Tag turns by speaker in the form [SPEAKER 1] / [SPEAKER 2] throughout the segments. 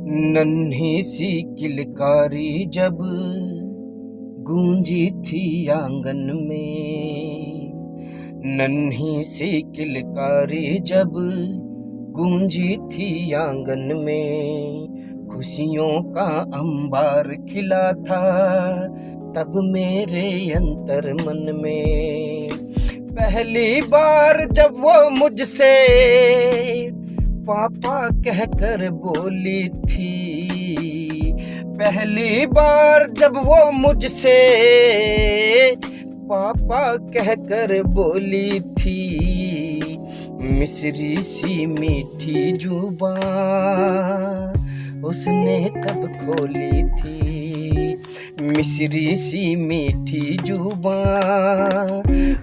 [SPEAKER 1] नन्ही सी किलकारी जब गूंजी थी आंगन में। नन्ही सी किलकारी जब गूंजी थी आंगन में। खुशियों का अंबार खिला था तब मेरे अंतर मन में। पहली बार जब वो मुझसे पापा कहकर बोली थी। पहली बार जब वो मुझसे पापा कहकर बोली थी। मिश्री सी मीठी जुबान उसने तब खोली थी। मिश्री सी मीठी जुबान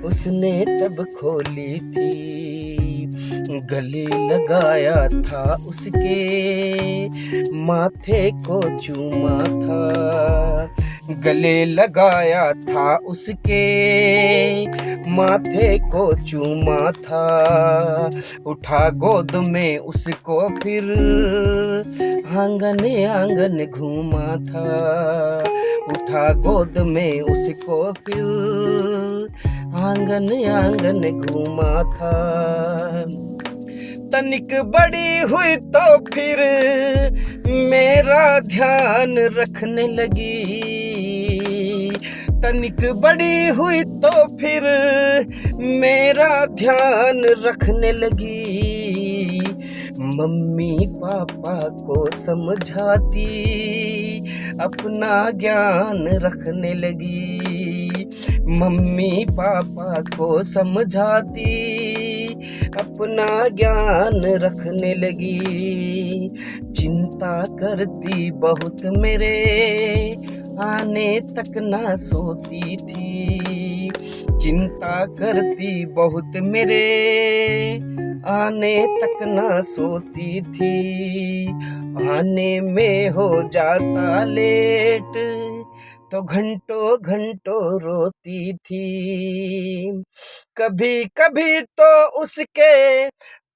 [SPEAKER 1] उसने तब खोली थी। गले लगाया था उसके माथे को चूमा था। गले लगाया था उसके माथे को चूमा था। उठा गोद में उसको फिर आंगन आंगन घूमा था। उठा गोद में उसको फिर आंगन आंगन घूमा था। तनिक बड़ी हुई तो फिर मेरा ध्यान रखने लगी। तनिक बड़ी हुई तो फिर मेरा ध्यान रखने लगी। मम्मी पापा को समझाती अपना ज्ञान रखने लगी। मम्मी पापा को समझाती अपना ज्ञान रखने लगी। चिंता करती बहुत मेरे आने तक ना सोती थी। चिंता करती बहुत मेरे आने तक ना सोती थी। आने में हो जाता लेट तो घंटों घंटों रोती थी। कभी कभी तो उसके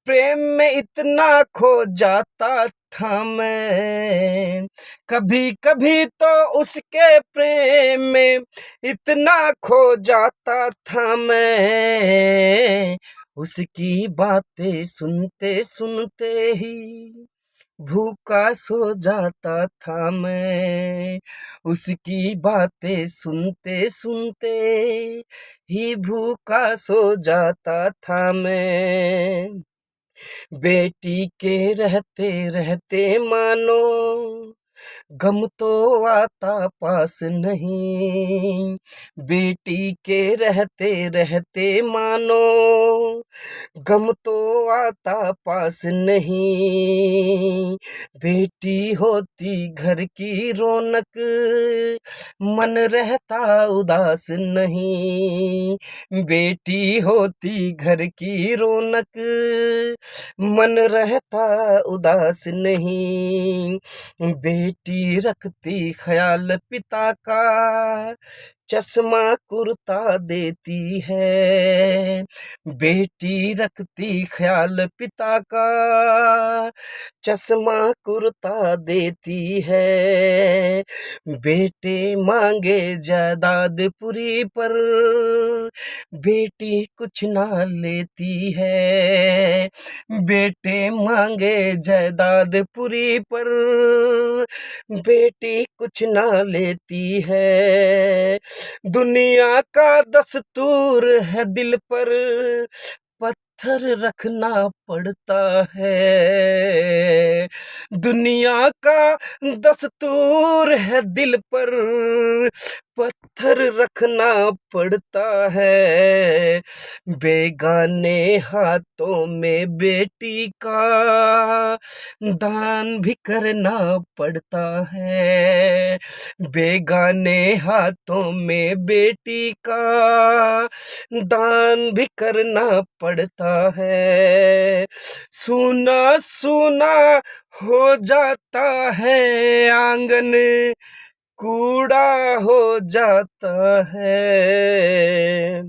[SPEAKER 1] प्रेम में इतना खो जाता था मैं। कभी कभी तो उसके प्रेम में इतना खो जाता था मैं। उसकी बातें सुनते सुनते ही भूखा सो जाता था मैं। उसकी बातें सुनते सुनते ही भूखा सो जाता था मैं। बेटी के रहते रहते मानो गम तो आता पास नहीं। बेटी के रहते रहते मानो गम तो आता पास नहीं। बेटी होती घर की रौनक मन रहता उदास नहीं। बेटी होती घर की रौनक मन रहता उदास नहीं। बेटी रखती ख्याल पिता का चश्मा कुर्ता देती है। बेटी रखती ख्याल पिता का चश्मा कुर्ता देती है। बेटे मांगे जायदाद पूरी पर बेटी कुछ ना लेती है। बेटे मांगे जायदाद पूरी पर बेटी कुछ ना लेती है। दुनिया का दस्तूर है दिल पर पत्थर रखना पड़ता है। दुनिया का दस्तूर है दिल पर पत्थर रखना पड़ता है। बेगाने हाथों में बेटी का दान भी करना पड़ता है। बेगाने हाथों में बेटी का दान भी करना पड़ता है। सूना सूना हो जाता है आंगन कूड़ा हो जाता है।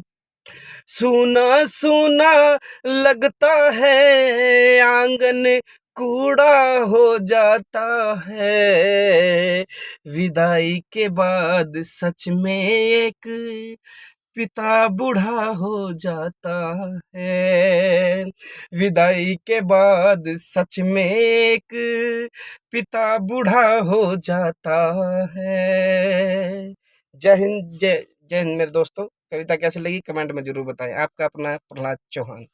[SPEAKER 1] सूना सूना लगता है आंगन कूड़ा हो जाता है। विदाई के बाद सच में एक पिता बूढ़ा हो जाता है। विदाई के बाद सच में एक पिता बूढ़ा हो जाता है। जय हिंद, जय जय हिंद मेरे दोस्तों। कविता कैसी लगी कमेंट में जरूर बताएं। आपका अपना प्रहलाद चौहान।